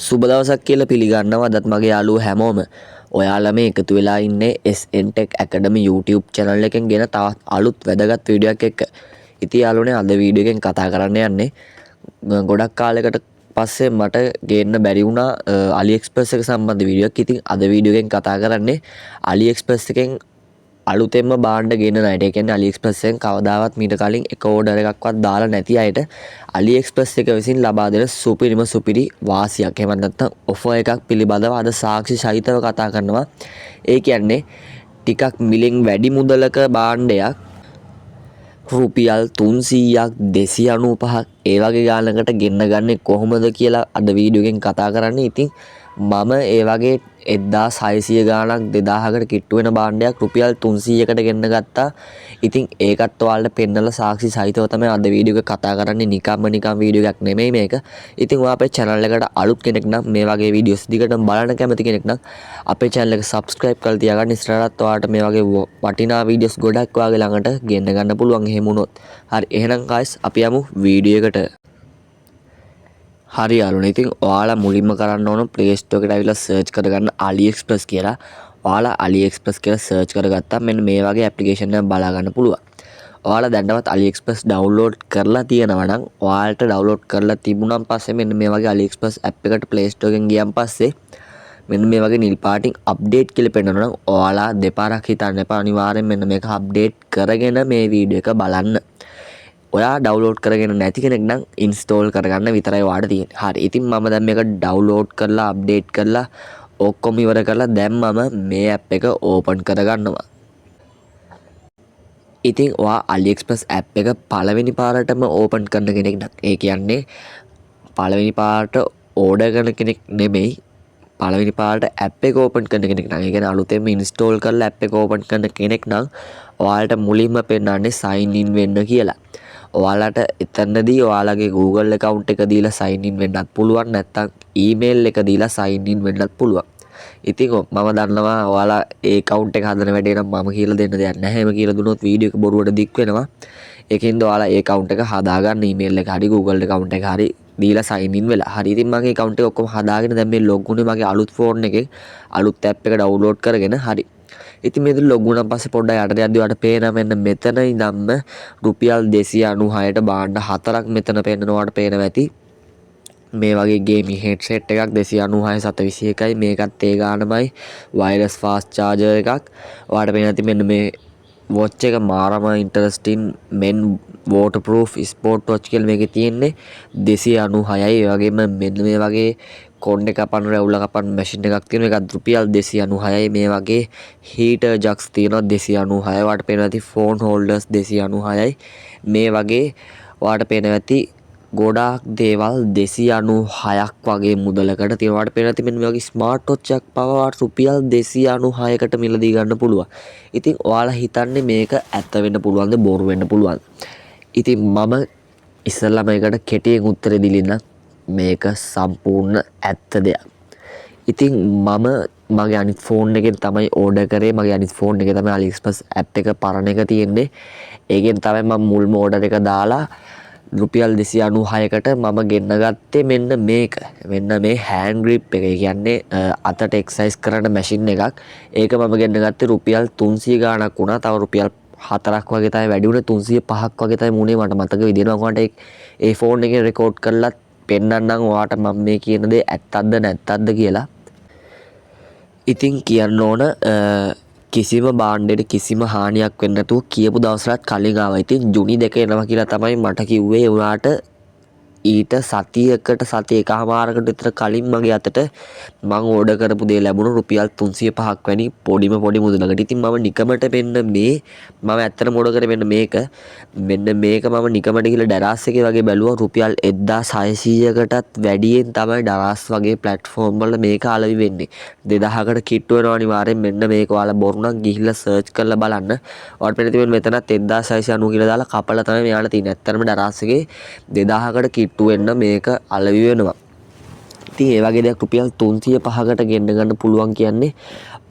සුබ දවසක් කියලා පිළිගන්නවා අදත් මගේ යාළුවෝ හැමෝම. ඔයාලා මේ එකතු වෙලා ඉන්නේ SN Tech Academy YouTube channel එකෙන් ගෙන තවත් අලුත් වැදගත් වීඩියෝ එකක් එක්ක. ඉතින් යාළුවනේ අද වීඩියෝ එකෙන් කතා කරන්න යන්නේ ගොඩක් කාලයකට පස්සේ මට ගේන්න බැරි වුණා AliExpress එක සම්බන්ධ වීඩියෝ එකක්. ඉතින් අද වීඩියෝ එකෙන් කතා කරන්නේ AliExpress එකෙන් අලුතෙන්ම බාණ්ඩ ගෙන අයට. ඒ කියන්නේ AliExpress එකෙන් කවදාවත් මීට කලින් එක ඕඩර් එකක්වත් දාලා නැති අයට AliExpress එක විසින් ලබා දෙන සුපිරි වාසියක්. එහෙම නැත්නම් ඔෆර් එකක් පිළිබඳව අද සාක්ෂි සහිතව කතා කරනවා. ඒ කියන්නේ ටිකක් මිලින් වැඩි මුදලක බාණ්ඩයක් රුපියල් 300ක් 295ක් ඒ වගේ ගානකට ගෙන්න ගන්නේ කොහොමද කියලා අද වීඩියෝ එකෙන් කතා කරන්නේ. ඉතින් මම ඒ වගේ 1600 ගාණක් 2000කට කිට්ටු වෙන භාණ්ඩයක් රුපියල් 300කට ගෙන්න ගත්තා. ඉතින් ඒකත් ඔයාලට පෙන්නලා සාක්ෂි සහිතව තමයි අද වීඩියෝ එක කතා කරන්නේ. නිකම් වීඩියෝ එකක් නෙමෙයි මේක. ඉතින් ඔයා අපේ channel එකට අලුත් කෙනෙක් නම් මේ වගේ වීඩියෝස් දිගටම බලන්න කැමති කෙනෙක් නම් අපේ channel එක subscribe කරලා තියාගන්න. ඉස්සරහට ඔයාලට මේ වගේ වටිනා වීඩියෝස් ගොඩක් ඔයාගේ ළඟට ගෙන්න ගන්න පුළුවන් එහෙම වුණොත්. හරි එහෙනම් guys අපි යමු වීඩියෝ එකට. හරි යාළුවනේ ඉතින් ඔයාලා මුලින්ම කරන්න ඕන Play Store එකට ඇවිල්ලා search කරගන්න AliExpress කියලා. ඔයාලා AliExpress කියලා search කරගත්තා මෙන්න මේ වගේ application එකක් බලා ගන්න පුළුවන්. ඔයාලා දැනටවත් AliExpress download කරලා තියෙනවා නම් ඔයාලට download කරලා තිබුණාන් පස්සේ මෙන්න මේ වගේ AliExpress app එකට Play Store එකෙන් ගියන් පස්සේ මෙන්න මේ වගේ නිල් පාටින් update කියලා පෙන්නනවා නම් ඔයාලා දෙපාරක් හිතන්න එපා. අනිවාර්යෙන් මෙන්න මේක update කරගෙන මේ වීඩියෝ එක බලන්න. ඔයා ඩවුන්ලෝඩ් කරගෙන නැති කෙනෙක් නම් ඉන්ස්ටෝල් කරගන්න විතරයි ඔයාලට තියෙන්නේ. හරි. ඉතින් මම දැන් මේක ඩවුන්ලෝඩ් කරලා අප්ඩේට් කරලා ඔක්කොම ඉවර කරලා දැන් මම මේ ඇප් එක ඕපන් කරගන්නවා. ඉතින් ඔයා AliExpress ඇප් එක පළවෙනි පාරටම ඕපන් කරන කෙනෙක් නම් ඒ කියන්නේ පළවෙනි පාරට ඕඩර් කරන කෙනෙක් නෙමෙයි. පළවෙනි පාරට ඇප් එක ඕපන් කරන කෙනෙක් නම් ඒ කියන්නේ අලුතෙන්ම ඉන්ස්ටෝල් කරලා ඇප් එක ඕපන් කරන කෙනෙක් නම් ඔයාලට මුලින්ම පෙන්නන්නේ sign in වෙන්න කියලා. ඔයාලට එතනදී ඔයාලගේ Google account එක දීලා sign in වෙන්නත් පුළුවන් නැත්නම් email එක දීලා sign in වෙන්නත් පුළුවන්. ඉතින් මම දන්නවා ඔයාලා ඒ account එක හදන වැඩේ නම් මම කියලා දෙන්න දෙයක් නැහැ. එහෙම කියලා දුන්නොත් වීඩියෝ එක බොරුවට දික් වෙනවා. ඒකින්ද ඔයාලා ඒ account එක හදාගන්න email එක හරි Google account එක හරි දීලා sign in වෙලා. හරි ඉතින් මගේ account එක ඔක්කොම හදාගෙන දැන් මේ log වුණේ මගේ අලුත් phone එකෙන් අලුත් app එක download කරගෙන හරි. ඉතින් මේක ලොග් වුණාන් පස්සේ පොඩ්ඩක් යටට යද්දි ඔයාලට පේනවා මෙන්න මෙතන ඉඳන්ම රුපියල් 296ට බාණ්ඩ හතරක් මෙතන පෙන්නනවා. ඔයාලට පේනවා ඇති මේ වගේ ගේමින් හෙඩ්සෙට් එකක් 296 721යි මේකත් ඒ ගානමයි වයර්ලස් ෆාස්ට් charger එකක්. ඔයාලට පේනවා ඇති මෙන්න මේ watch එක මාරම interesting men waterproof sport watch කියලා මේකේ තියෙන්නේ 296යි. ඒ වගේම මෙන්න මේ වගේ කොණ්ඩේ කපන්න රැවුල කපන්න මැෂින් එකක් තියෙනවා. ඒකත් රුපියල් 296යි. මේ වගේ හීටර් ජක්ස් තියෙනවා 296. ඔයාලට පේනවා ඇති ෆෝන් හෝල්ඩර්ස් 296යි. මේ වගේ ඔයාලට පේනවා ඇති ගොඩාක් දේවල් 296ක් වගේ මුදලකට තියෙනවා. ඔයාලට පේනවා ඇති මෙන්න මේ වගේ ස්මාර්ට් වොච් එකක් පවා රුපියල් 296කට මිලදී ගන්න පුළුවන්. ඉතින් ඔයාලා හිතන්නේ මේක ඇත්ත වෙන්න පුළුවන්ද බොරු වෙන්න පුළුවන්ද? ඉතින් මම ඉස්සෙල්ලා මේකට කෙටියෙන් උත්තරේ දෙලින්න මේක සම්පූර්ණ ඇත්ත දෙයක්. ඉතින් මම මගේ අනිත් ෆෝන් එකෙන් තමයි ඕඩර් කරේ. මගේ අනිත් ෆෝන් එකේ තමයි AliExpress app එක පරණ එක තියෙන්නේ. ඒකෙන් තමයි මම මුල්ම ඕඩර් එක දාලා රුපියල් 296කට මම ගෙන්න ගත්තේ මෙන්න මේක. මෙන්න මේ hand grip එක. ඒ කියන්නේ අතට එක්සර්සයිස් කරන මැෂින් එකක්. ඒක මම ගෙන්න ගත්තේ රුපියල් 300 ගාණක් වුණා. තව රුපියල් 4ක් වගේ තමයි වැඩි වුණේ. 305ක් වගේ තමයි මුනේ මට මතක විදිහට. මම ඔයාලට ඒ ෆෝන් එකෙන් රෙකෝඩ් කරලා පෙන්නන්නම් ඔයාට මම මේ කියන දේ ඇත්තක්ද නැත්තක්ද කියලා. ඉතින් කියන්න ඕන කිසිම බාණ්ඩෙට කිසිම හානියක් වෙන්නේ නැතුව කියපු දවසට කලින් ආවා. ඉතින් ජුනි 2 එනවා කියලා තමයි මට කිව්වේ. උනාට ඊට සතියකට සතිය එකමාරකට විතර කලින් මගේ අතට මම ඕඩර් කරපු දේ ලැබුණා රුපියල් 305ක් වැනි පොඩි මුදලකට. ඉතින් මම නිකමට මම ඇත්තටම ඕඩර් කරේ මෙන්න මේක. මෙන්න මේක මම නිකමට ගිහලා ඩරාස් එකේ වගේ බැලුවා රුපියල් 1600කටත් වැඩියෙන් තමයි ඩරාස් වගේ platform වල මේක අලවි වෙන්නේ. 2000කට කිට්ටු වෙනවා අනිවාර්යෙන්. මෙන්න මේක ඔයාලා බොරු නම් ගිහිල්ලා search කරලා බලන්න. ඔයාලට පේන තියෙන්නේ මෙතනත් 1690 කියලා දාලා කපලා තමයි මෙයාලා තියෙන්නේ. ඇත්තටම ඩරාස් එකේ 2000කට කිට්ටු වෙන්න මේක අලවි වෙනවා. ඉතින් ඒ වගේ දෙයක් රුපියල් 305කට ගෙන්න ගන්න පුළුවන් කියන්නේ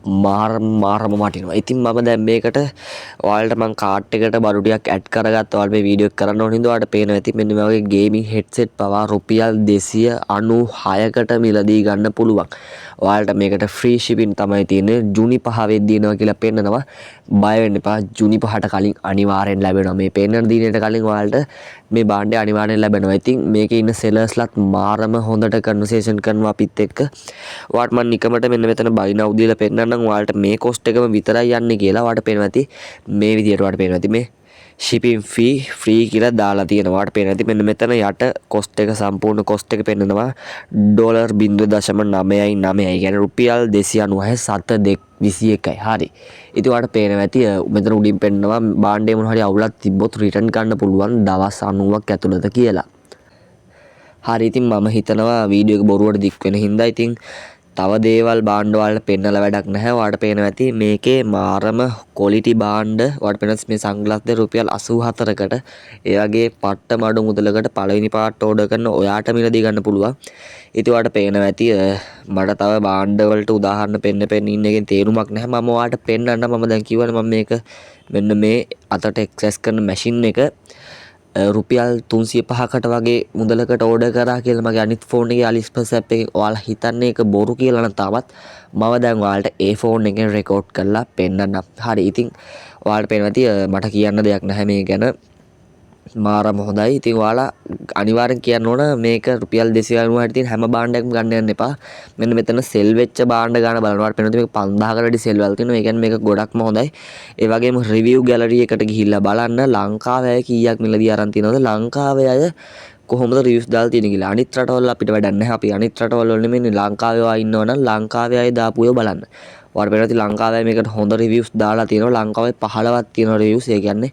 මාරම වටිනවා. ඉතින් මම දැන් මේකට ඔයාලට මං කාඩ් එකට බඩු ටිකක් ඇඩ් කරගත්තා. ඔයාලා මේ වීඩියෝ එක කරන්න ඕන හින්දා ඔයාලට පේනවා ඇති මෙන්න මේ වගේ ගේමින් හෙඩ්සෙට් පවා රුපියල් 296කට මිලදී ගන්න පුළුවන්. ඔයාලට මේකට ෆ්‍රී shipping තමයි තියෙන්නේ. ජුනි 5 වෙද්දී එනවා කියලා පෙන්නනවා. බය වෙන්න එපා. ජුනි 5ට කලින් අනිවාර්යෙන් ලැබෙනවා. මේ පෙන්නන දිනේට කලින් ඔයාලට මේ භාණ්ඩය අනිවාර්යෙන් ලැබෙනවා. ඉතින් මේකේ ඉන්න සෙලර්ස්ලාත් මාරම හොඳට කන්වර්සේෂන් කරනවා අපිත් එක්ක. ඔයාලට මම නිකමට මෙන්න මෙතන බයි නව් දීලා පෙන්නන්නම්. ඔයාලට මේ කොස්ට් එකම විතරයි යන්නේ කියලා ඔයාලට පේනවා ඇති. මේ විදියට ඔයාලට පේනවා ඇති මේ shipping fee free කියලා දාලා තියෙනවා. ඔයාලට පේනවා ඇති මෙන්න මෙතන යට කොස්ට් එක සම්පූර්ණ කොස්ට් එක පෙන්නනවා $0.099. කියන්නේ රුපියල් 296 7.21යි. හරි. ඉතින් ඔයාලට පේනවා ඇති මෙතන උඩින් පෙන්නනවා භාණ්ඩේ මොන හරි අවුලක් තිබ්බොත් රිටර්න් ගන්න පුළුවන් දවස් 90ක් ඇතුළත කියලා. හරි ඉතින් මම හිතනවා වීඩියෝ එක බොරුවට දික් වෙන හින්දා ඉතින් තව දේවල් භාණ්ඩ වලට පෙන්නලා වැඩක් නැහැ. ඔයාලට පේනවා ඇති මේකේ මාරම ක්වොලිටි භාණ්ඩ ඔයාලට පේනවා මේ සන්ග්ලාස් දෙක රුපියල් 84කට ඒ වගේ පට්ට මඩු මුදලකට පළවෙනි පාර්ට් ඕඩර් කරන ඔයාට මිලදී ගන්න පුළුවන්. ඉතින් ඔයාලට පේනවා ඇති මට තව භාණ්ඩ වලට උදාහරණ පෙන්න ඉන්න එකෙන් තේරුමක් නැහැ. මම ඔයාලට පෙන්නන්න මම දැන් කියවනේ මම මේක මෙන්න මේ අතට ඇක්සස් කරන මැෂින් එක රුපියල් 305කට වගේ මුදලකට ඕඩර් කරා කියලා මගේ අනිත් ෆෝන් එකේ AliExpress app එකෙන් ඔයාලා හිතන්නේ ඒක බොරු කියලා නම් තාමත් මම දැන් ඔයාලට ඒ ෆෝන් එකෙන් රෙකෝඩ් කරලා පෙන්නන්නම්. හරි ඉතින් ඔයාලට පේනවා ඇති මට කියන්න දෙයක් නැහැ මේ ගැන. මාරම හොඳයි. ඉතින් ඔයාලා අනිවාර්යෙන් කියන්න ඕන මේක රුපියල් 296ට තියෙන හැම භාණ්ඩයක්ම ගන්න යන්න එපා. මෙන්න මෙතන සෙල් වෙච්ච භාණ්ඩ ගන්න බලන්න. ඔයාලට පේනවා මේක 5000කට වැඩි සෙල් වල තියෙනවා. ඒ කියන්නේ මේක ගොඩක්ම හොඳයි. ඒ වගේම රිවිව් ගැලරි එකට ගිහිල්ලා බලන්න ලංකාවේ අය කීයක් මිලදී අරන් තියනවද? ලංකාවේ අය කොහොමද රිවිව්ස් දාලා තියෙන්නේ කියලා. අනිත් රටවල අපිට වැඩක් නැහැ. අපි අනිත් රටවල වල නෙමෙයි ලංකාවේ අය ඉන්නවනම් ලංකාවේ අය දාපු ඒවා බලන්න. ඔයාලට පේනවා ඉතින් ලංකාවේ මේකට හොඳ රිවිව්ස් දාලා තියෙනවා. ලංකාවේ 15ක් තියෙනවා රිවිව්ස්. ඒ කියන්නේ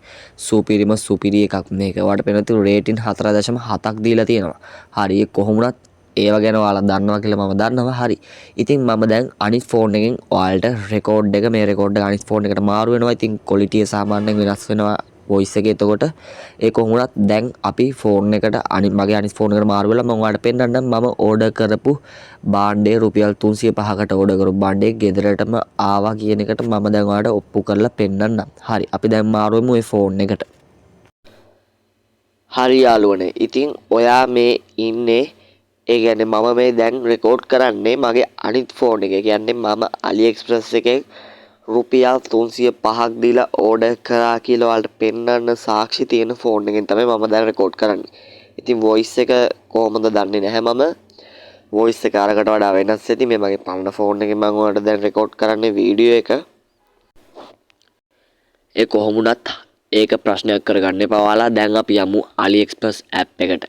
සුපිරි එකක් මේක. ඔයාලට පේනවා ඉතින් රේටින් 4.7ක් දීලා තියෙනවා. හරි ඒ කොහොමුණත් ඒව ගැන ඔයාලා දන්නවා කියලා මම දන්නවා. හරි. ඉතින් මම දැන් අනිත් ෆෝන් එකෙන් ඔයාලට රෙකෝඩ් එක මේ රෙකෝඩ් එක අනිත් ෆෝන් එකට මාරු වෙනවා. ඉතින් ක්වොලිටි සාමාන්‍යයෙන් වෙනස් වෙනවා. වොයිස් එක එතකොට ඒ කොහොමුණත් දැන් අපි ෆෝන් එකට මගේ අනිත් ෆෝන් එකට මාරු වෙලා මම ඔයාලට පෙන්නන්නම් මම ඕඩර් කරපු භාණ්ඩේ රුපියල් 305කට ඕඩර් කරපු භාණ්ඩේ ගෙදරටම ආවා කියන එකට මම දැන් ඔයාලට ඔප්පු කරලා පෙන්නන්නම්. හරි අපි දැන් මාරු වෙමු ඒ ෆෝන් එකට. හරි යාළුවනේ. ඉතින් ඔයා මේ ඉන්නේ ඒ කියන්නේ මම මේ දැන් රෙකෝඩ් කරන්නේ මගේ අනිත් ෆෝන් එකේ. කියන්නේ මම AliExpress එකේ රුපියල් 305ක් දීලා ඕඩර් කරා කියලා ඔයාලට පෙන්වන්න සාක්ෂි තියෙන ෆෝන් එකෙන් තමයි මම දැන් රෙකෝඩ් කරන්නේ. ඉතින් වොයිස් එක කොහොමද දන්නේ නැහැ මම. වොයිස් එක අරකට වඩා වෙනස් ඇති. මේ මගේ පරණ ෆෝන් එකෙන් මම ඔයාලට දැන් රෙකෝඩ් කරන්නේ වීඩියෝ එක. ඒ කොහොමුණත් ඒක ප්‍රශ්නයක් කරගන්න එපා. ඔයාලා දැන් අපි යමු AliExpress app එකට.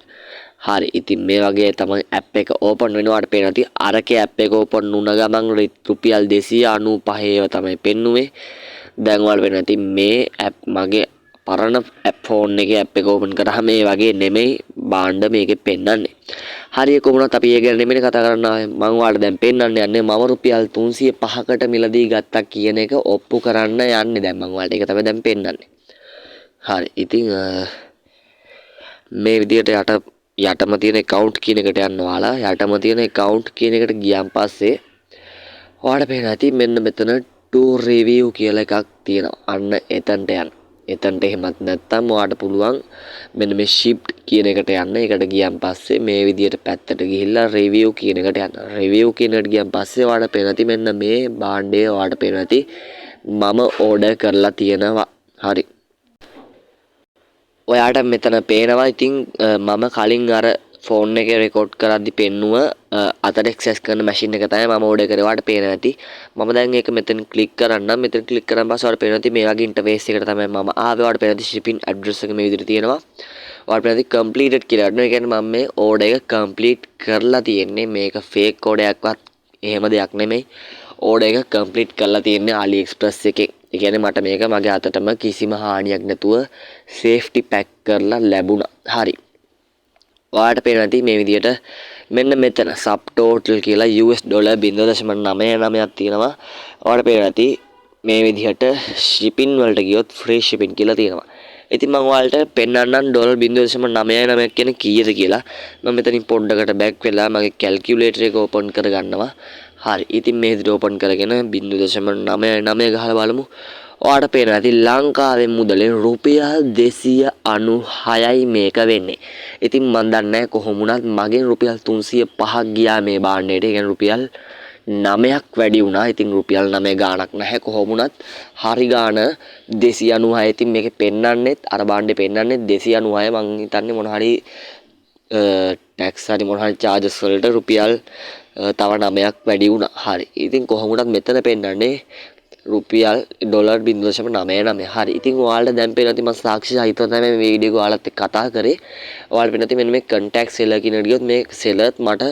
හරි ඉතින් මේ වගේ තමයි ඇප් එක ඕපන් වෙනවාට පේනවා. ඉතින් අරකේ ඇප් එක ඕපන් වුණ ගමන් රුපියල් 295 ඒවා තමයි පෙන්නුවේ. දැන් ඔයාලා වෙනවා. ඉතින් මේ ඇප් මගේ පරණ ඇප් ෆෝන් එකේ ඇප් එක ඕපන් කරාම මේ වගේ නෙමෙයි භාණ්ඩ මේකේ පෙන්වන්නේ. හරි කොහොමවත් අපි ඒ ගැන නෙමෙයි කතා කරන්න ආවේ. මම ඔයාලට දැන් පෙන්වන්න යන්නේ මම රුපියල් 305කට මිලදී ගත්තා කියන එක ඔප්පු කරන්න යන්නේ දැන් මම ඔයාලට ඒක තමයි දැන් පෙන්වන්නේ. හරි ඉතින් මේ විදියට යටම තියෙන account කියන එකට යන්න ඔයාලා. යටම තියෙන account කියන එකට ගියන් පස්සේ ඔයාලට පේනවා ඇති මෙන්න මෙතන to review කියලා එකක් තියෙනවා. අන්න එතනට යන්න. එතනට එහෙමත් නැත්නම් ඔයාලට පුළුවන් මෙන්න මේ shift කියන එකට යන්න. ඒකට ගියන් පස්සේ මේ විදියට පැත්තට ගිහිල්ලා review කියන එකට යන්න. review කියන එකට ගියන් පස්සේ ඔයාලට පේනවා ඇති මෙන්න මේ භාණ්ඩය ඔයාලට පේනවා ඇති මම order කරලා තියෙනවා. හරි. ඔයාට මෙතන පේනවා ඉතින් මම කලින් අර ෆෝන් එකේ රෙකෝඩ් කරද්දි පෙන්නුව අතට ඇක්සස් කරන මැෂින් එක තමයි මම ඕඩර් කරේ. ඔයාලට පේනවා ඇති. මම දැන් ඒක මෙතන ක්ලික් කරන්නම්. මෙතන ක්ලික් කරන් පස්සේ ඔයාලට පේනවා ඇති මේ වගේ ඉන්ටර්ෆේස් එකකට තමයි මම ආවේ. ඔයාලට පේනවා ඇති shipping address එක මේ විදිහට තියෙනවා. ඔයාලට පේනවා ඇති completed කියලා. ඒ කියන්නේ මම මේ ඕඩර් එක complete කරලා තියෙන්නේ. මේක fake ඕඩරයක්වත් එහෙම දෙයක් නෙමෙයි. ඕඩර් එක complete කරලා තියෙන්නේ AliExpress එකේ. ඒ කියන්නේ මට මේක මගේ අතටම කිසිම හානියක් නැතුව safety pack කරලා ලැබුණා. හරි. ඔයාලට පේනවා ඇති මේ විදිහට මෙන්න මෙතන subtotal කියලා $0.99ක් තියෙනවා. ඔයාලට පේනවා ඇති මේ විදිහට shipping වලට ගියොත් free shipping කියලා තියෙනවා. ඉතින් මම ඔයාලට පෙන්නන්නම් $0.99 කියන්නේ කීයද කියලා. මම මෙතනින් පොඩ්ඩකට back වෙලා මගේ calculator එක open කරගන්නවා. හරි. ඉතින් මේ විදිහට ඕපන් කරගෙන 0.99 ගහලා බලමු. ඔයාලට පේනවා ඇති ලංකාවේ මුදලෙන් රුපියල් 296යි මේක වෙන්නේ. ඉතින් මන් දන්නේ නැහැ කොහොම වුණත් මගෙන් රුපියල් 305ක් ගියා මේ භාණ්ඩයට. ඒ කියන්නේ රුපියල් 9ක් වැඩි වුණා. ඉතින් රුපියල් 9 ගාණක් නැහැ කොහොම වුණත් හරි ගාණ 296. ඉතින් මේකේ පෙන්වන්නෙත් අර භාණ්ඩේ පෙන්වන්නෙත් 296. මං හිතන්නේ මොන හරි ටැක්ස් හරි මොන හරි චාර්ජස් වලට රුපියල් තව 9ක් වැඩි වුණා. හරි. ඉතින් කොහොම වුණත් මෙතන පෙන්වන්නේ රුපියල් ඩොලර් 0.99. හරි. ඉතින් ඔයාලට දැන් පේනවා මම සාක්ෂි සහිතව තමයි මේ වීඩියෝ එක ඔයාලත් එක්ක කතා කරේ. ඔයාලට පේනවා මෙන්න මේ contact seller කියන ගියොත් මේ සෙලර්ත් මට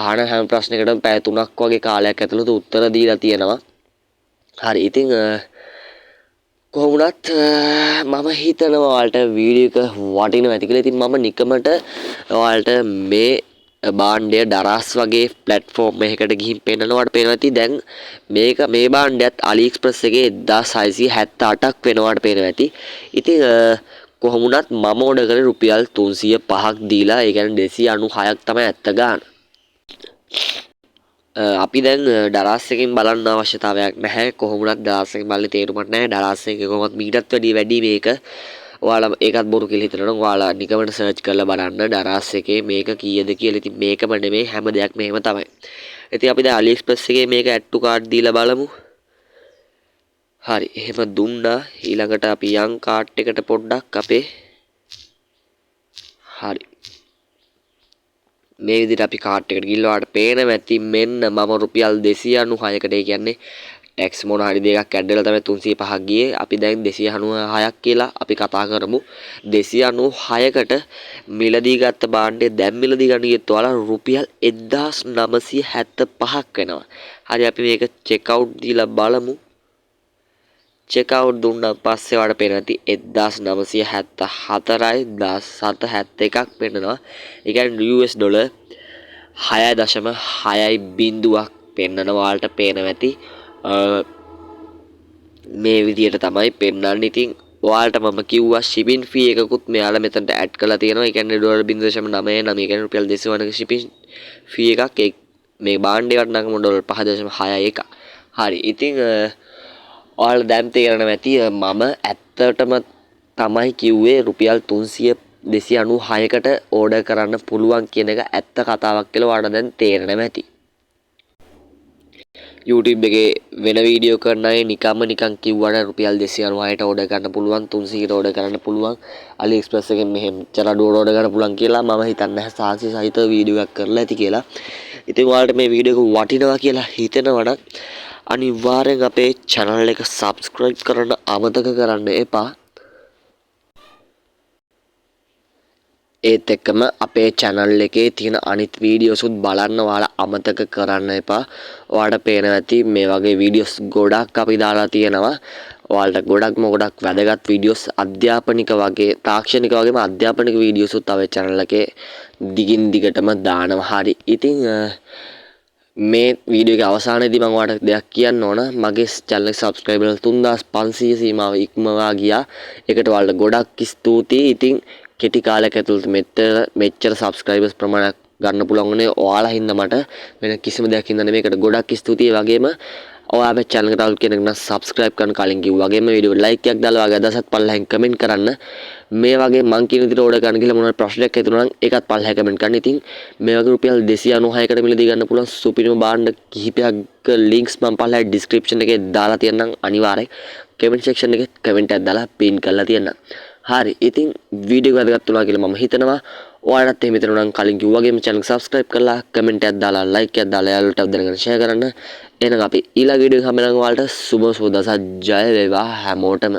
අහන හැම ප්‍රශ්නයකටම පැය 3ක් වගේ කාලයක් ඇතුළත උත්තර දීලා තියෙනවා. හරි. ඉතින් කොහොම වුණත් මම හිතනවා ඔයාලට වීඩියෝ එක වටිනවා ඇති කියලා. ඉතින් මම නිකමට ඔයාලට මේ භාණ්ඩය ඩරාස් වගේ ප්ලැට්ෆෝම් එකකට ගිහින් පෙන්නනවාට පේනවා ඇති දැන් මේක මේ භාණ්ඩයත් AliExpress එකේ 1678ක් වෙනවාට පේනවා ඇති. ඉතින් කොහොම වුණත් මම ඕඩර් කරේ රුපියල් 305ක් දීලා ඒ කියන්නේ 296ක් තමයි ඇත්ත ගාන. අපි දැන් ඩරාස් එකෙන් බලන්න අවශ්‍යතාවයක් නැහැ. කොහොම වුණත් ඩරාස් එකෙන් බලන්නේ තේරුමක් නැහැ. ඩරාස් එකේ කොහොමත් මීටත් වැඩි මේක. ඔයාලා ඒකත් බොරු කියලා හිතනවා නම් ඔයාලා නිකමට සර්ච් කරලා බලන්න ඩරාස් එකේ මේක කීයද කියලා. ඉතින් මේකම නෙමෙයි හැම දෙයක්ම එහෙම තමයි. ඉතින් අපි දැන් AliExpress එකේ මේක add to cart දීලා බලමු. හරි. එහෙම දුන්නා. ඊළඟට අපි යන් cart එකට පොඩ්ඩක් අපේ හරි. මේ විදිහට අපි කාට් එකට ගිහලා ඔයාලට පේනවා ඇති මෙන්න මම රුපියල් 296කට ඒ කියන්නේ ටැක්ස් මොන හරි දෙකක් ඇඩ් වෙලා තමයි 305ක් ගියේ. අපි දැන් 296ක් කියලා අපි කතා කරමු. 296කට මිලදී ගත්ත භාණ්ඩය දැන් මිලදී ගන්න ගියත් ඔයාලා රුපියල් 1975ක් වෙනවා. හරි අපි මේක චෙක් අවුට් දීලා බලමු. චෙක් අවුට් දුන්නා පස්සේ ඔයාලට පේනවා ඇති 1974යි 1771ක් වෙනවා. ඒ කියන්නේ US ඩොලර් 6.6ක් පෙන්නනවා. ඔයාලට පේනවා ඇති මේ විදිහට තමයි පෙන්වන්නේ. ඉතින් ඔයාලට මම කිව්වා shipping fee එකකුත් මෙයාලා මෙතනට ඇඩ් කරලා තියෙනවා. ඒ කියන්නේ ඩොලර් 0.99 ඒ කියන්නේ රුපියල් 200ක shipping fee එකක් මේ භාණ්ඩේ වටිනාකම ඩොලර් 5.61. හරි. ඉතින් ඔයාලා දැන් තේරෙනවා ඇති මම ඇත්තටම තමයි කිව්වේ රුපියල් 296කට ඕඩර් කරන්න පුළුවන් කියන එක ඇත්ත කතාවක් කියලා ඔයාලට දැන් තේරෙනවා ඇති. YouTube එකේ වෙන වීඩියෝ කරන අය නිකන් කිව්වට රුපියල් 296ට ඕඩර් කරන්න පුළුවන් 300කට ඕඩර් කරන්න පුළුවන් AliExpress එකෙන් මෙහෙම චරඩ ඕඩර් කරන්න පුළුවන් කියලා මම හිතන්නේ නැහැ සාක්ෂි සහිතව වීඩියෝ එකක් කරලා ඇති කියලා. ඉතින් ඔයාලට මේ වීඩියෝ එක වටිනවා කියලා හිතෙනවා නම් අනිවාර්යෙන් අපේ channel එක subscribe කරන්න අමතක කරන්න එපා. ඒත් එක්කම අපේ channel එකේ තියෙන අනිත් වීඩියෝස් උත් බලන්න ඔයාලා අමතක කරන්න එපා. ඔයාලට පේනවා ඇති මේ වගේ වීඩියෝස් ගොඩක් අපි දාලා තියෙනවා. ඔයාලට ගොඩක් වැදගත් වීඩියෝස් අධ්‍යාපනික වගේ තාක්ෂණික වගේම අධ්‍යාපනික වීඩියෝස් උත් අපේ channel එකේ දිගින් දිගටම දානවා. හරි. ඉතින් මේ වීඩියෝ එක අවසානයේදී මම ඔයාලට දෙයක් කියන්න ඕන. මගේ channel එක subscriber 3500 සීමාව ඉක්මවා ගියා. ඒකට ඔයාලට ගොඩක් ස්තුතියි. ඉතින් කෙටි කාලයක් ඇතුළත මෙච්චර subscribers ප්‍රමාණයක් ගන්න පුළුවන් වුණේ ඔයාලා හින්දා මට වෙන කිසිම දෙයක් හින්දා නෙමෙයි. ඒකට ගොඩක් ස්තුතියි. ඒ වගේම ඔයා අපේ channel එකට අවුල් කෙනෙක් නම් subscribe කරන්න කලින් කිව්වා වගේම වීඩියෝ like එකක් දාලා වගේ අදහසක් පල්ලෙහෙන් comment කරන්න. මේ වගේ මං කියන විදිහට ඕඩර් කරන්න කියලා මොනවා ප්‍රශ්නයක් හිතුණා නම් ඒකත් පල්ලෙහෙන් comment කරන්න. ඉතින් මේ වගේ රුපියල් 296කට මිලදී ගන්න පුළුවන් සුපිරිම භාණ්ඩ කිහිපයක් links මම පල්ලෙහාට description එකේ දාලා තියන්නම්. අනිවාර්යෙන් comment section එකේ comment එකක් දාලා pin කරලා තියන්න. හරි. ඉතින් වීඩියෝ එක වැදගත් වුණා කියලා මම හිතනවා. ඔයාලත් එහෙම හිතනවා නම් කලින් කිව්වා වගේම channel එක subscribe කරලා comment එකක් දාලා like එකක් දාලා යාළුවන්ට දැනගෙන share කරන්න. එහෙනම් අපි ඊළඟ වීඩියෝ එක හම්බෙනවා. ඔයාලට සුබ සෝදසා ජය වේවා හැමෝටම.